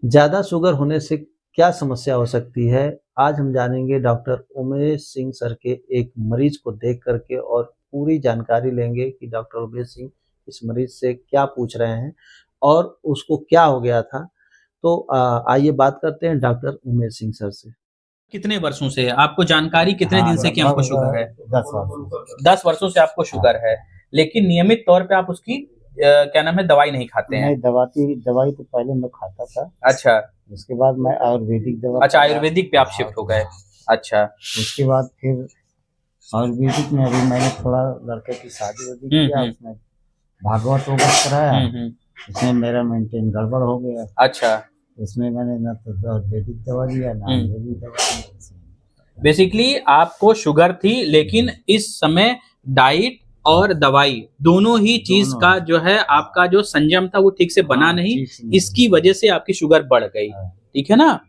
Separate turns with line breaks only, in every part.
ज़्यादा शुगर होने से क्या समस्या हो सकती है? आज हम जानेंगे डॉक्टर उमेश सिंह सर के एक मरीज को देख करके और पूरी जानकारी लेंगे कि डॉक्टर उमेश सिंह इस मरीज से क्या पूछ रहे हैं और उसको क्या हो गया था। तो आइए बात करते हैं डॉक्टर उमेश सिंह सर से।
कितने वर्षों से है? आपको जानकारी कितने
हाँ,
दिन से कि हमको शुगर है?
10 वर्ष।
10 वर्षों से आपको शुगर है, लेकिन नियमित तौर पे आप उसकी क्या नाम है, दवाई नहीं खाते हैं?
नहीं, दवाई तो पहले मैं खाता था।
अच्छा।
उसके बाद मैं आयुर्वेदिक दवा
अच्छा, आयुर्वेदिक पे आप शिफ्ट हो गए। अच्छा।
उसके बाद फिर आयुर्वेदिक में अभी मैंने थोड़ा लड़के की शादी वादी किया, उसमें भागवत वगत कराया, उसमें मेरा मेंटेन गड़बड़ हो गया।
अच्छा।
उसमें मैंने ना तो आयुर्वेदिक दवा लिया ना आयुर्वेदिक दवा लिया।
बेसिकली आपको शुगर थी, लेकिन इस समय डाइट और दवाई दोनों ही चीज का जो है आपका जो संयम था वो ठीक से बना नहीं, इसकी वजह से आपकी शुगर बढ़ गई। ठीक है ना?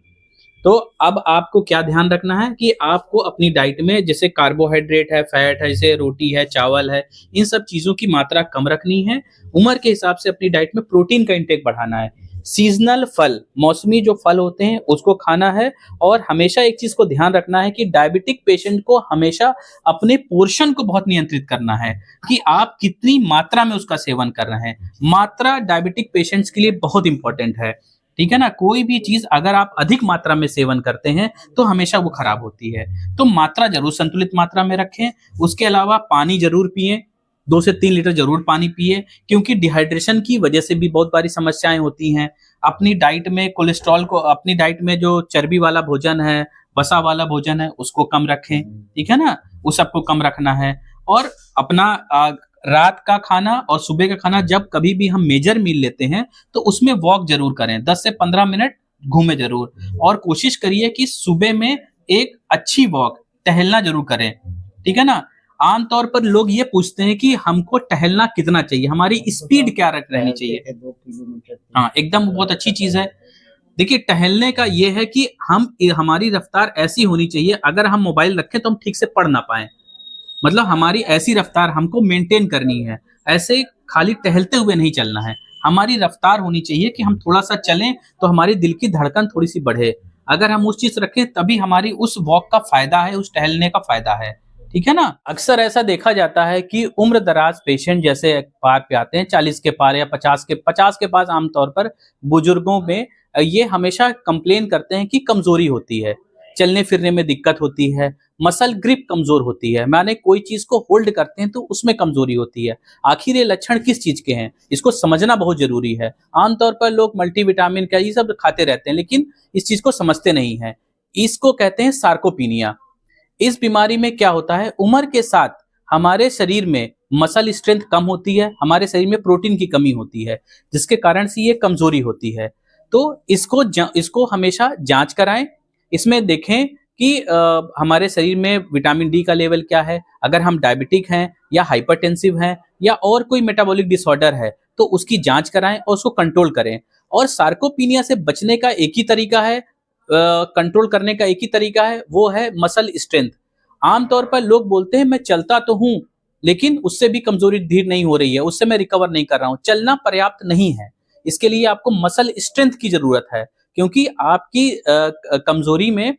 तो अब आपको क्या ध्यान रखना है कि आपको अपनी डाइट में जैसे कार्बोहाइड्रेट है, फैट है, जैसे रोटी है, चावल है, इन सब चीजों की मात्रा कम रखनी है। उम्र के हिसाब से अपनी डाइट में प्रोटीन का इंटेक बढ़ाना है। सीजनल फल, मौसमी जो फल होते हैं उसको खाना है। और हमेशा एक चीज को ध्यान रखना है कि डायबिटिक पेशेंट को हमेशा अपने पोर्शन को बहुत नियंत्रित करना है कि आप कितनी मात्रा में उसका सेवन कर रहे हैं। मात्रा डायबिटिक पेशेंट्स के लिए बहुत इंपॉर्टेंट है। ठीक है ना? कोई भी चीज अगर आप अधिक मात्रा में सेवन करते हैं तो हमेशा वो खराब होती है। तो मात्रा जरूर संतुलित मात्रा में रखें। उसके अलावा पानी जरूर पिए, 2 से 3 लीटर जरूर पानी पिए, क्योंकि डिहाइड्रेशन की वजह से भी बहुत सारी समस्याएं होती हैं। अपनी डाइट में कोलेस्ट्रॉल को, अपनी डाइट में जो चर्बी वाला भोजन है, वसा वाला भोजन है, उसको कम रखें। ठीक है ना? उस सबको कम रखना है। और अपना रात का खाना और सुबह का खाना जब कभी भी हम मेजर मील लेते हैं तो उसमें वॉक जरूर करें, 10 से 15 मिनट घूमे जरूर। और कोशिश करिए कि सुबह में एक अच्छी वॉक, टहलना जरूर करें। ठीक है ना? आमतौर पर लोग ये पूछते हैं कि हमको टहलना कितना चाहिए, हमारी स्पीड क्या रहनी चाहिए।
2 किलोमीटर।
हाँ, एकदम बहुत अच्छी चीज है। देखिए, टहलने का ये है कि हमारी रफ्तार ऐसी होनी चाहिए, अगर हम मोबाइल रखें तो हम ठीक से पढ़ ना पाए। मतलब हमारी ऐसी रफ्तार हमको मेंटेन करनी है। ऐसे खाली टहलते हुए नहीं चलना है। हमारी रफ्तार होनी चाहिए कि हम थोड़ा सा चलें तो हमारी दिल की धड़कन थोड़ी सी बढ़े। अगर हम उस चीज रखें तभी हमारी उस वॉक का फायदा है, उस टहलने का फायदा है। ठीक है ना? अक्सर ऐसा देखा जाता है कि उम्र दराज पेशेंट जैसे पार पे आते हैं, 40 के पार या 50 के पास, आमतौर पर बुजुर्गों में ये हमेशा कंप्लेन करते हैं कि कमजोरी होती है, चलने फिरने में दिक्कत होती है, मसल ग्रिप कमजोर होती है, माने कोई चीज को होल्ड करते हैं तो उसमें कमजोरी होती है। आखिर ये लक्षण किस चीज के हैं, इसको समझना बहुत जरूरी है। आमतौर पर लोग मल्टीविटामिन का ये सब खाते रहते हैं, लेकिन इस चीज को समझते नहीं है। इसको कहते हैं सार्कोपीनिया। इस बीमारी में क्या होता है, उम्र के साथ हमारे शरीर में मसल स्ट्रेंथ कम होती है, हमारे शरीर में प्रोटीन की कमी होती है, जिसके कारण से ये कमजोरी होती है। तो इसको हमेशा जांच कराएं। इसमें देखें कि हमारे शरीर में विटामिन डी का लेवल क्या है। अगर हम डायबिटिक हैं या हाइपरटेंसिव हैं या और कोई मेटाबॉलिक डिसऑर्डर है तो उसकी जांच कराएं और उसको कंट्रोल करें। और सार्कोपीनिया से बचने का एक ही तरीका है, कंट्रोल करने का एक ही तरीका है, वो है मसल स्ट्रेंथ। आमतौर पर लोग बोलते हैं मैं चलता तो हूं, लेकिन उससे भी कमजोरी धीर नहीं हो रही है, उससे मैं रिकवर नहीं कर रहा हूं। चलना पर्याप्त नहीं है, इसके लिए आपको मसल स्ट्रेंथ की जरूरत है। क्योंकि आपकी कमजोरी में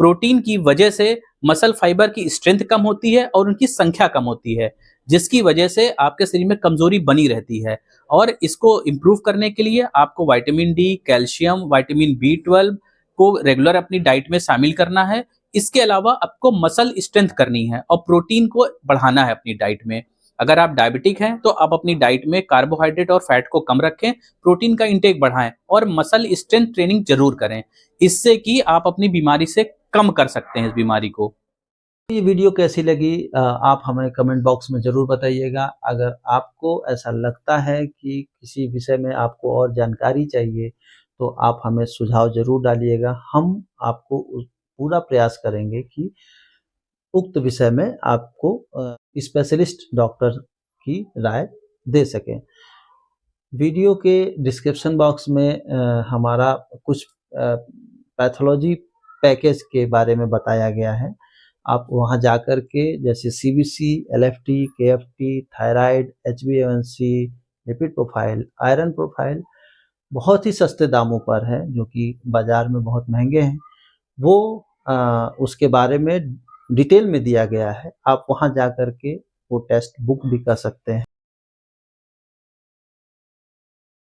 प्रोटीन की वजह से मसल फाइबर की स्ट्रेंथ कम होती है और उनकी संख्या कम होती है, जिसकी वजह से आपके शरीर में कमजोरी बनी रहती है। और इसको इंप्रूव करने के लिए आपको vitamin D, calcium, vitamin B12 को रेगुलर अपनी डाइट में शामिल करना है। इसके अलावा आपको मसल स्ट्रेंथ करनी है और प्रोटीन को बढ़ाना है अपनी डाइट में। अगर आप डायबिटिक हैं तो आप अपनी डाइट में कार्बोहाइड्रेट और फैट को कम रखें, प्रोटीन का इंटेक बढ़ाएं और मसल स्ट्रेंथ ट्रेनिंग जरूर करें। इससे कि आप अपनी बीमारी से कम कर सकते हैं इस बीमारी को।
ये वीडियो कैसी लगी आप हमें कमेंट बॉक्स में ज़रूर बताइएगा। अगर आपको ऐसा लगता है कि किसी विषय में आपको और जानकारी चाहिए तो आप हमें सुझाव ज़रूर डालिएगा। हम आपको पूरा प्रयास करेंगे कि उक्त विषय में आपको स्पेशलिस्ट डॉक्टर की राय दे सकें। वीडियो के डिस्क्रिप्शन बॉक्स में हमारा कुछ पैथोलॉजी पैकेज के बारे में बताया गया है। आप वहां जाकर के जैसे सीबीसी, एलएफटी, केएफटी, थायराइड, एचबीएवंसी, लिपिड प्रोफाइल, आयरन प्रोफाइल, बहुत ही सस्ते दामों पर है, जो कि बाज़ार में बहुत महँगे हैं। वो उसके बारे में डिटेल में दिया गया है। आप वहाँ जा कर के वो टेक्स्ट बुक भी कर सकते हैं।